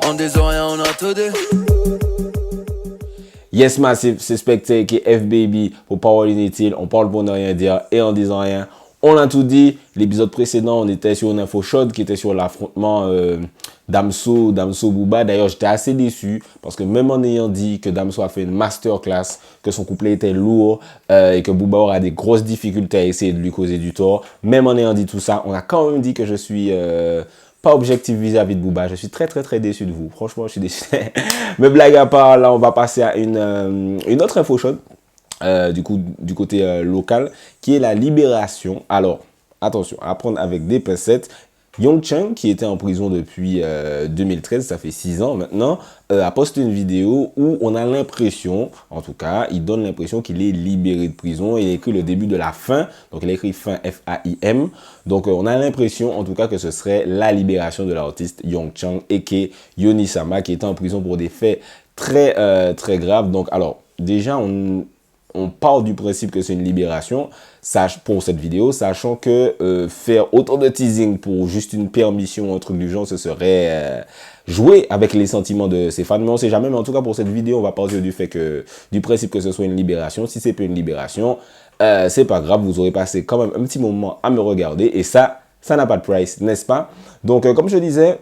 On des oreilles, on a tout dit. Yes Massive, c'est Spectre qui est F-Baby pour Power Inutile. On parle pour ne rien dire et en disant rien. On a tout dit. L'épisode précédent, on était sur une info chaude qui était sur l'affrontement Damso Booba. D'ailleurs, j'étais assez déçu parce que même en ayant dit que Damso a fait une masterclass, que son couplet était lourd et que Booba aura des grosses difficultés à essayer de lui causer du tort, même en ayant dit tout ça, on a quand même dit que je suis pas objectif vis-à-vis de Booba. Je suis très déçu de vous. Franchement, je suis déçu. Mais blague à part, là, on va passer à une autre info chaude. Du côté local, qui est la libération. Alors, attention, à prendre avec des pincettes. Young Chang, qui était en prison depuis 2013, ça fait 6 ans maintenant, a posté une vidéo où on a l'impression, en tout cas, il donne l'impression qu'il est libéré de prison. Il écrit le début de la fin, donc il écrit fin F-A-I-M. Donc on a l'impression, en tout cas, que ce serait la libération de l'artiste Young Chang, a.k.a. Yoni Sama, qui était en prison pour des faits très graves. Donc, alors, déjà, on part du principe que c'est une libération pour cette vidéo, sachant que faire autant de teasing pour juste une permission ou un truc du genre, ce serait jouer avec les sentiments de ses fans. Mais on ne sait jamais, mais en tout cas pour cette vidéo, on va partir du principe que ce soit une libération. Si c'est pas une libération, c'est pas grave, vous aurez passé quand même un petit moment à me regarder et ça n'a pas de price, n'est-ce pas? Donc comme je disais,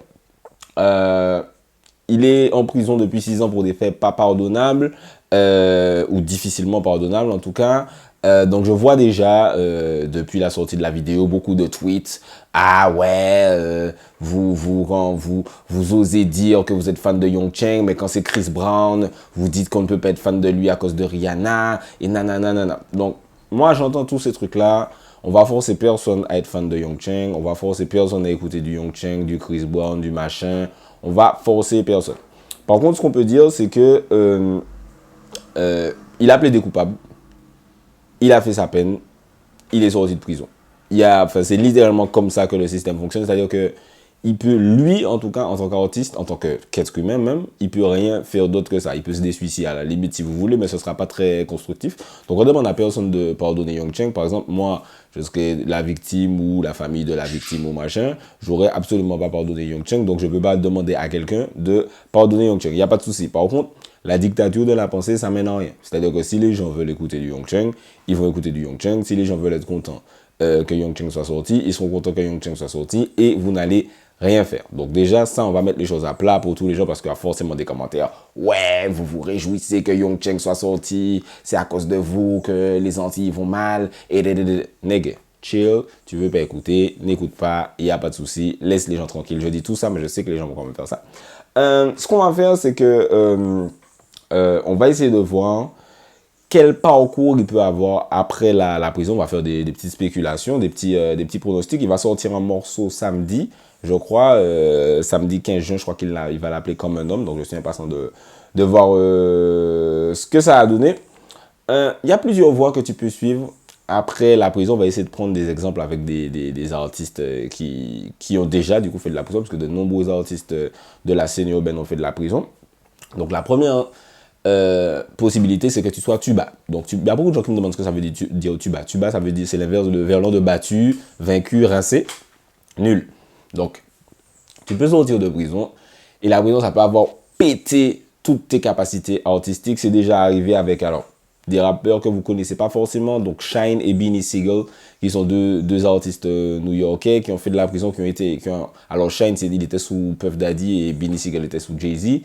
il est en prison depuis 6 ans pour des faits pas pardonnables, ou difficilement pardonnables en tout cas. Donc je vois déjà, depuis la sortie de la vidéo, beaucoup de tweets. Ah ouais, quand vous osez dire que vous êtes fan de Young Chang, mais quand c'est Chris Brown, vous dites qu'on ne peut pas être fan de lui à cause de Rihanna, et nanana. Donc moi j'entends tous ces trucs-là. On va forcer personne à être fan de Young Chang. On va forcer personne à écouter du Young Chang, du Chris Brown, du machin. On va forcer personne. Par contre, ce qu'on peut dire, c'est que il a plaidé coupable. Il a fait sa peine. Il est sorti de prison. C'est littéralement comme ça que le système fonctionne. C'est-à-dire que il peut, lui, en tout cas, en tant qu'artiste, en tant qu'être humain même, il peut rien faire d'autre que ça. Il peut se désuicider à la limite si vous voulez, mais ce sera pas très constructif. Donc on demande à personne de pardonner Young Chang. Par exemple, moi, je serais la victime ou la famille de la victime ou machin. J'aurais absolument pas pardonné Young Chang. Donc je peux pas demander à quelqu'un de pardonner Young Chang. Il n'y a pas de souci. Par contre, la dictature de la pensée, ça mène à rien. C'est-à-dire que si les gens veulent écouter du Young Chang, ils vont écouter du Young Chang. Si les gens veulent être contents que Young Chang soit sorti, ils seront contents que Young Chang soit sorti et vous n'allez rien faire. Donc déjà, ça, on va mettre les choses à plat pour tous les gens parce qu'il y a forcément des commentaires. Ouais, vous vous réjouissez que Young Chang soit sorti, c'est à cause de vous que les Antilles vont mal. Et nègre, chill, tu veux pas écouter, n'écoute pas, il n'y a pas de souci, laisse les gens tranquilles. Je dis tout ça, mais je sais que les gens vont quand même faire ça. Ce qu'on va faire, c'est que on va essayer de voir quel parcours il peut avoir après la prison. On va faire des petites spéculations, des petits pronostics. Il va sortir un morceau samedi, je crois, samedi 15 juin, je crois qu'il va l'appeler Comme un homme. Donc je suis impatient de voir ce que ça a donné. Il y a plusieurs voies que tu peux suivre. Après la prison, on va essayer de prendre des exemples avec des artistes qui ont déjà du coup fait de la prison, parce que de nombreux artistes de la scène urbaine ont fait de la prison. Donc la première possibilité, c'est que tu sois tuba. Donc il y a beaucoup de gens qui me demandent ce que ça veut dire tuba. Tuba, ça veut dire, c'est l'inverse de verlan de battu, vaincu, rincé, nul. Donc tu peux sortir de prison et la prison, ça peut avoir pété toutes tes capacités artistiques. C'est déjà arrivé avec des rappeurs que vous connaissez pas forcément, donc Shyne et Beanie Sigel, qui sont deux artistes new-yorkais qui ont fait de la prison, alors Shyne, il était sous Puff Daddy et Beanie Sigel était sous Jay-Z.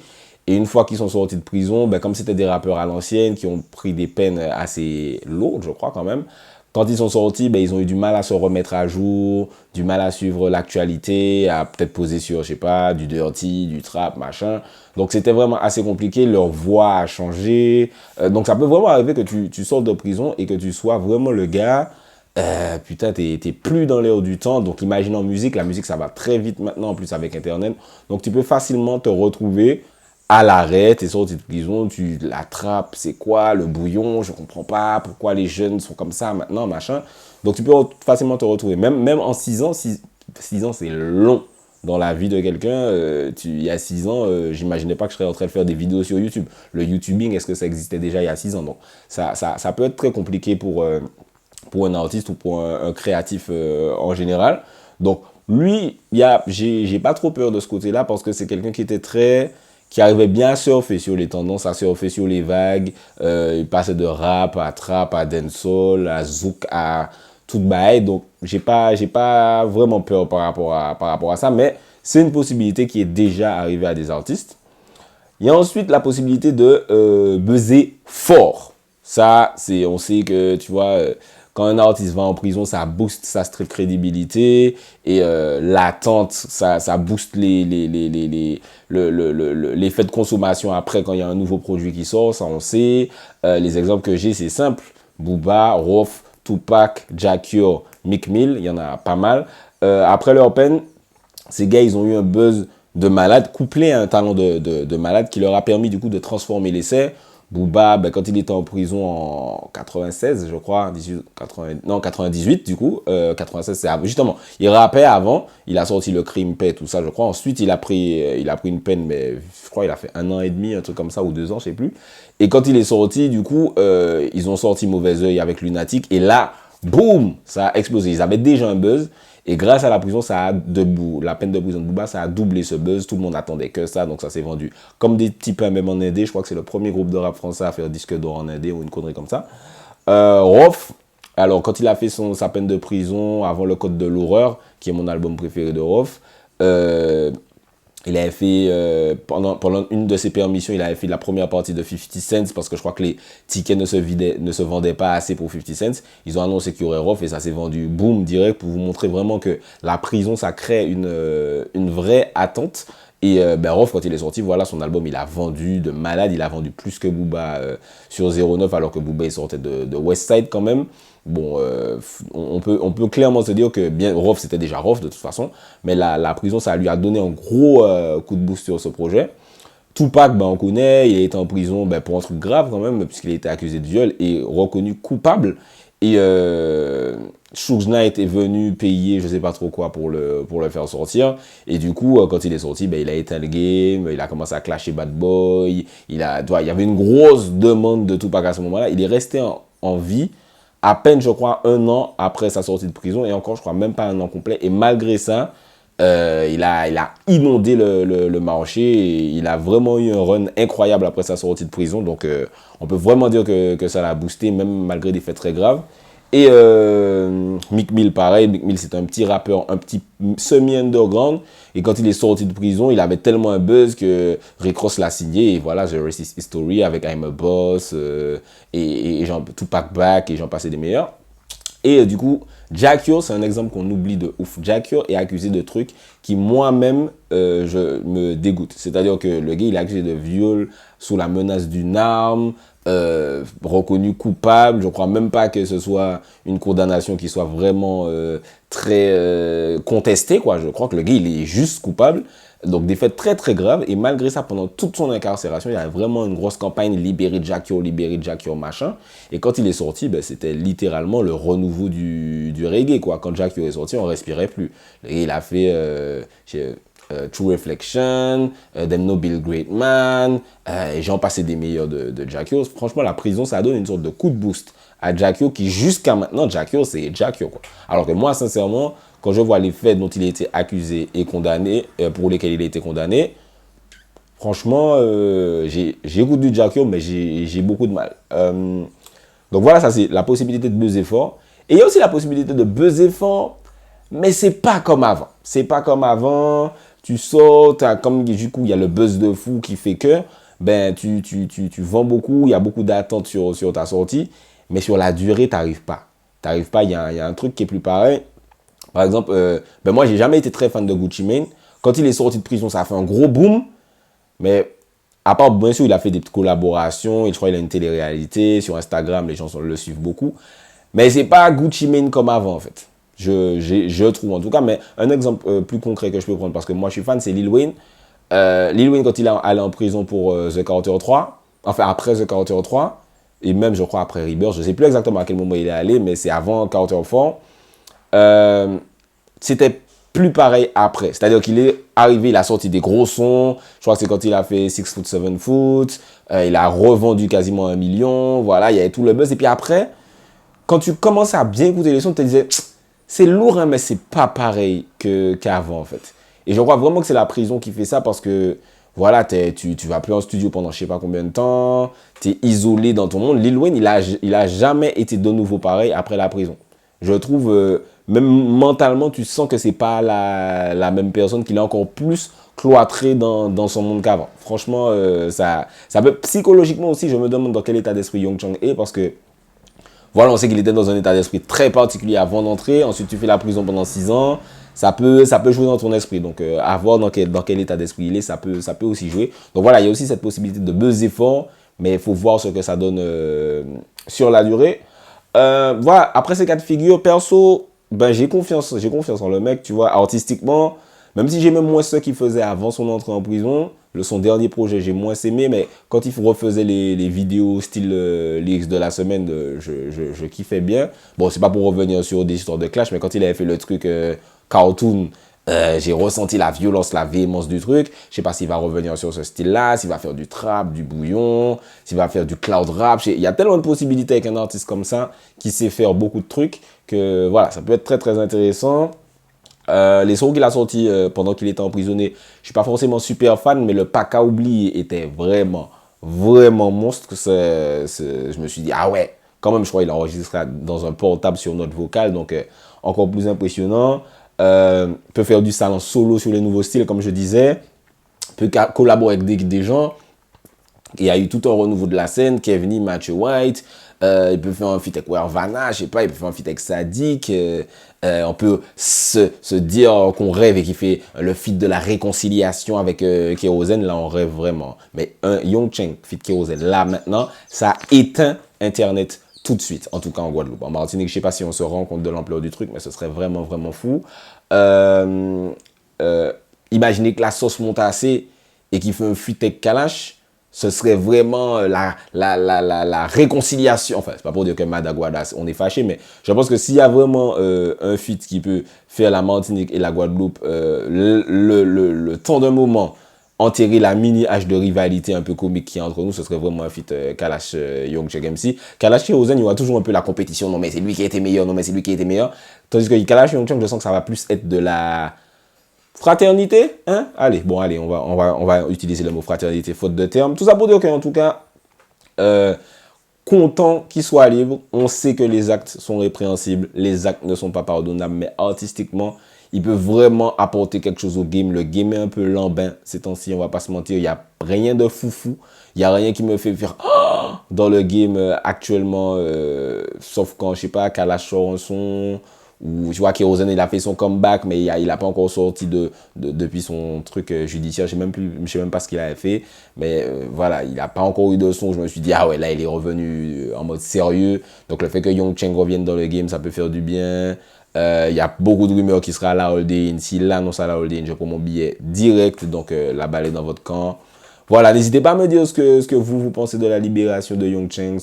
Et une fois qu'ils sont sortis de prison, comme c'était des rappeurs à l'ancienne qui ont pris des peines assez lourdes, je crois quand même, quand ils sont sortis, ils ont eu du mal à se remettre à jour, du mal à suivre l'actualité, à peut-être poser sur, je sais pas, du dirty, du trap, machin. Donc c'était vraiment assez compliqué, leur voix a changé. Donc ça peut vraiment arriver que tu sortes de prison et que tu sois vraiment le gars, putain, t'es plus dans l'air du temps. Donc imagine en musique, la musique ça va très vite maintenant, en plus avec Internet. Donc tu peux facilement te retrouver à l'arrêt, t'es sorti de prison, tu l'attrapes, c'est quoi le bouillon, je comprends pas, pourquoi les jeunes sont comme ça maintenant, machin. Donc tu peux facilement te retrouver, même en 6 ans, 6 ans c'est long dans la vie de quelqu'un. Il y a 6 ans, j'imaginais pas que je serais en train de faire des vidéos sur YouTube. Le YouTubing, est-ce que ça existait déjà il y a 6 ans? Donc ça peut être très compliqué pour un artiste ou pour un créatif en général. Donc lui, j'ai pas trop peur de ce côté-là parce que c'est quelqu'un qui arrivait bien à surfer sur les tendances, à surfer sur les vagues. Il passait de rap à trap, à dancehall, à zouk, à tout bail. Donc, j'ai pas vraiment peur par rapport à ça, mais c'est une possibilité qui est déjà arrivée à des artistes. Il y a ensuite la possibilité de buzzer fort. Ça, on sait que, tu vois, quand un artiste va en prison, ça booste sa street crédibilité et l'attente, ça booste l'effet de consommation après quand il y a un nouveau produit qui sort, ça on sait. Les exemples que j'ai, c'est simple. Booba, Rof, Tupac, Jackie, Meek Mill, il y en a pas mal. Après leur peine, ces gars, ils ont eu un buzz de malade, couplé à un talent de malade qui leur a permis du coup de transformer l'essai. Booba, ben, quand il était en prison en 96, je crois, 98 du coup, 96 c'est justement, il rappait avant, il a sorti le crime paix, tout ça je crois, ensuite il a pris une peine, mais je crois il a fait 1 an et demi, un truc comme ça, ou 2 ans, je sais plus, et quand il est sorti du coup, ils ont sorti Mauvais Oeil avec Lunatic, et là, boum, ça a explosé, ils avaient déjà un buzz, et grâce à la prison, la peine de prison de Booba, ça a doublé ce buzz. Tout le monde attendait que ça, donc ça s'est vendu comme des types même en indé. Je crois que c'est le premier groupe de rap français à faire disque d'or en indé ou une connerie comme ça. Rof, alors quand il a fait sa peine de prison avant le Code de l'horreur, qui est mon album préféré de Rof, il avait fait, pendant une de ses permissions, il avait fait la première partie de 50 Cent parce que je crois que les tickets ne se vendaient pas assez pour 50 Cent. Ils ont annoncé qu'il y aurait Rof et ça s'est vendu boum direct pour vous montrer vraiment que la prison, ça crée une vraie attente. Et Rof, quand il est sorti, voilà, son album, il a vendu de malade. Il a vendu plus que Booba sur 09 alors que Booba, il sortait de Westside quand même. Bon, on peut clairement se dire que bien Rof, c'était déjà Rof de toute façon, mais la prison, ça lui a donné un gros coup de boost sur ce projet. Tupac, on connaît, il a été en prison pour un truc grave quand même, puisqu'il a été accusé de viol et reconnu coupable. Et Suge Knight est venu payer, je sais pas trop quoi, pour le faire sortir. Et du coup, quand il est sorti, il a éteint le game, il a commencé à clasher Bad Boy. Il y avait une grosse demande de Tupac à ce moment-là. Il est resté en vie à peine, je crois, 1 an après sa sortie de prison, et encore, je crois, même pas 1 an complet. Et malgré ça, il a inondé le marché, et il a vraiment eu un run incroyable après sa sortie de prison. Donc, on peut vraiment dire que ça l'a boosté, même malgré des faits très graves. Et Meek Mill, pareil. Meek Mill, c'est un petit rappeur, un petit semi-underground. Et quand il est sorti de prison, il avait tellement un buzz que Rick Ross l'a signé. Et voilà, The Rest is History avec I'm a Boss, et Tupac Back, et j'en passais des meilleurs. Et du coup, Jackie, c'est un exemple qu'on oublie de ouf. Jackie est accusé de trucs qui, moi-même, je me dégoûte. C'est-à-dire que le gars, il est accusé de viol sous la menace d'une arme, reconnu coupable. Je crois même pas que ce soit une condamnation qui soit vraiment très contestée, quoi. Je crois que le gars, il est juste coupable. Donc des faits très très graves, et malgré ça, pendant toute son incarcération, il y avait vraiment une grosse campagne libérer Jackie, machin. Et quand il est sorti, c'était littéralement le renouveau du reggae, quoi. Quand Jackie est sorti, on respirait plus. Et il a fait True Reflection, Them No Bill Great Man, et j'en passais des meilleurs de Jackie. Franchement, la prison, ça donne une sorte de coup de boost à Jackie, qui jusqu'à maintenant, Jackie, c'est Jackie, quoi. Alors que moi, sincèrement, quand je vois les faits dont il a été accusé et condamné, pour lesquels il a été condamné, franchement, j'écoute du Jackie, mais j'ai beaucoup de mal. Donc voilà, ça c'est la possibilité de buzzer fort. Et il y a aussi la possibilité de buzzer fort, mais c'est pas comme avant. C'est pas comme avant. Tu sors, comme du coup, il y a le buzz de fou qui fait que tu vends beaucoup, il y a beaucoup d'attentes sur ta sortie, mais sur la durée, t'arrives pas. Il y a un truc qui est plus pareil. Par exemple, moi, j'ai jamais été très fan de Gucci Mane. Quand il est sorti de prison, ça a fait un gros boom. Mais à part, bien sûr, il a fait des petites collaborations. Je crois qu'il a une télé-réalité. Sur Instagram, les gens le suivent beaucoup. Mais c'est pas Gucci Mane comme avant, en fait. Je trouve, en tout cas. Mais un exemple plus concret que je peux prendre, parce que moi, je suis fan, c'est Lil Wayne. Lil Wayne, quand il est allé en prison pour The Carter 3, enfin, après The Carter 3, et même, je crois, après Rebirth, je sais plus exactement à quel moment il est allé, mais c'est avant Carter 4. C'était plus pareil après. C'est-à-dire qu'il est arrivé, il a sorti des gros sons. Je crois que c'est quand il a fait 6 foot, 7 foot. Il a revendu quasiment 1 million. Voilà, il y avait tout le buzz. Et puis après, quand tu commences à bien écouter les sons, tu te disais, c'est lourd, hein, mais c'est pas pareil qu'avant, en fait. Et je crois vraiment que c'est la prison qui fait ça parce que, voilà, tu vas plus en studio pendant je sais pas combien de temps, tu es isolé dans ton monde. Lil Wayne, il a jamais été de nouveau pareil après la prison. Je trouve, même mentalement, tu sens que c'est pas la même personne, qu'il est encore plus cloîtré dans son monde qu'avant. Franchement, ça peut, psychologiquement aussi, je me demande dans quel état d'esprit Young Chang est parce que, voilà, on sait qu'il était dans un état d'esprit très particulier avant d'entrer. Ensuite, tu fais la prison pendant 6 ans. Ça peut jouer dans ton esprit. Donc, à voir dans quel état d'esprit il est, ça peut aussi jouer. Donc, voilà, il y a aussi cette possibilité de buzzer fort. Mais il faut voir ce que ça donne sur la durée. Voilà, après ces cas de figure, perso, ben, j'ai confiance en le mec, tu vois, artistiquement. Même si j'aimais moins ce qu'il faisait avant son entrée en prison, son dernier projet, j'ai moins aimé, mais quand il refaisait les vidéos style lyrics de la semaine, je kiffais bien. Bon, c'est pas pour revenir sur des histoires de clash, mais quand il avait fait le truc cartoon, j'ai ressenti la violence, la véhémence du truc. Je sais pas s'il va revenir sur ce style-là, s'il va faire du trap, du bouillon, s'il va faire du cloud rap. Il y a tellement de possibilités avec un artiste comme ça qui sait faire beaucoup de trucs que voilà, ça peut être très très intéressant. Les sons qu'il a sortis pendant qu'il était emprisonné, je suis pas forcément super fan, mais le Pack à oublier était vraiment, vraiment monstre. Je me suis dit, ah ouais, quand même, je crois qu'il a enregistré dans un portable sur notre vocal, donc encore plus impressionnant. Peut faire du salon solo sur les nouveaux styles, comme je disais. Peut collaborer avec des gens. Il y a eu tout un renouveau de la scène, Kevin, Matthew White. Il peut faire un feat avec Wervana, je sais pas, il peut faire un feat avec Sadik. On peut se dire qu'on rêve et qu'il fait le feat de la réconciliation avec Kérosène. Là, on rêve vraiment. Mais un Young Chang feat Kérosène, là, maintenant, ça éteint Internet tout de suite, en tout cas en Guadeloupe. En Martinique, je sais pas si on se rend compte de l'ampleur du truc, mais ce serait vraiment, vraiment fou. Imaginez que la sauce monte assez et qu'il fait un feat avec Kalash. Ce serait vraiment la réconciliation. Enfin, c'est pas pour dire que Madaguada, on est fâché, mais je pense que s'il y a vraiment un feat qui peut faire la Martinique et la Guadeloupe le temps d'un moment, enterrer la mini-hache de rivalité un peu comique qui est entre nous, ce serait vraiment un feat Kalash Young Chang MC. Kalash et Ozen, il y aura toujours un peu la compétition. Non, mais c'est lui qui a été meilleur. Non, mais c'est lui qui a été meilleur. Tandis que Kalash et Young Chang, je sens que ça va plus être de la fraternité, hein? Allez, on va utiliser le mot fraternité, faute de terme. Tout ça pour dire qu'en tout cas, content qu'il soit libre. On sait que les actes sont répréhensibles, les actes ne sont pas pardonnables, mais artistiquement, il peut vraiment apporter quelque chose au game. Le game est un peu lambin ces temps-ci, on va pas se mentir. Il n'y a rien de foufou, il n'y a rien qui me fait faire dans le game actuellement, sauf quand, je sais pas, Kalash sort un son. Ou tu vois Kérosène, il a fait son comeback, mais il a pas encore sorti depuis son truc judiciaire. Je sais même pas ce qu'il avait fait. Mais voilà, il a pas encore eu de son. Je me suis dit, ah ouais, là, il est revenu en mode sérieux. Donc le fait que Young Chang revienne dans le game, ça peut faire du bien. Il y a beaucoup de rumeurs qu'il sera à la Hold-In. S'il annonce à la Hold-In, je prends mon billet direct. Donc la balle est dans votre camp. Voilà, n'hésitez pas à me dire ce que vous pensez de la libération de Young Chang.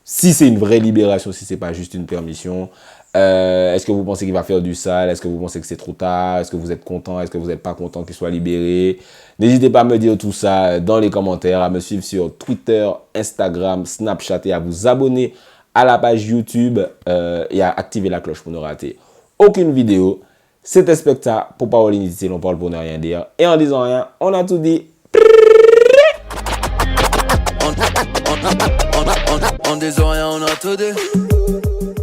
Si c'est une vraie libération, si c'est pas juste une permission. Est-ce que vous pensez qu'il va faire du sale? Est-ce que vous pensez que c'est trop tard? Est-ce que vous êtes content? Est-ce que vous n'êtes pas content qu'il soit libéré? N'hésitez pas à me dire tout ça dans les commentaires, à me suivre sur Twitter, Instagram, Snapchat et à vous abonner à la page YouTube et à activer la cloche pour ne rater aucune vidéo. C'était Specta pour Parole Inutile, on parle pour ne rien dire. Et en disant rien, on a tout dit. En disant rien, on a tout dit.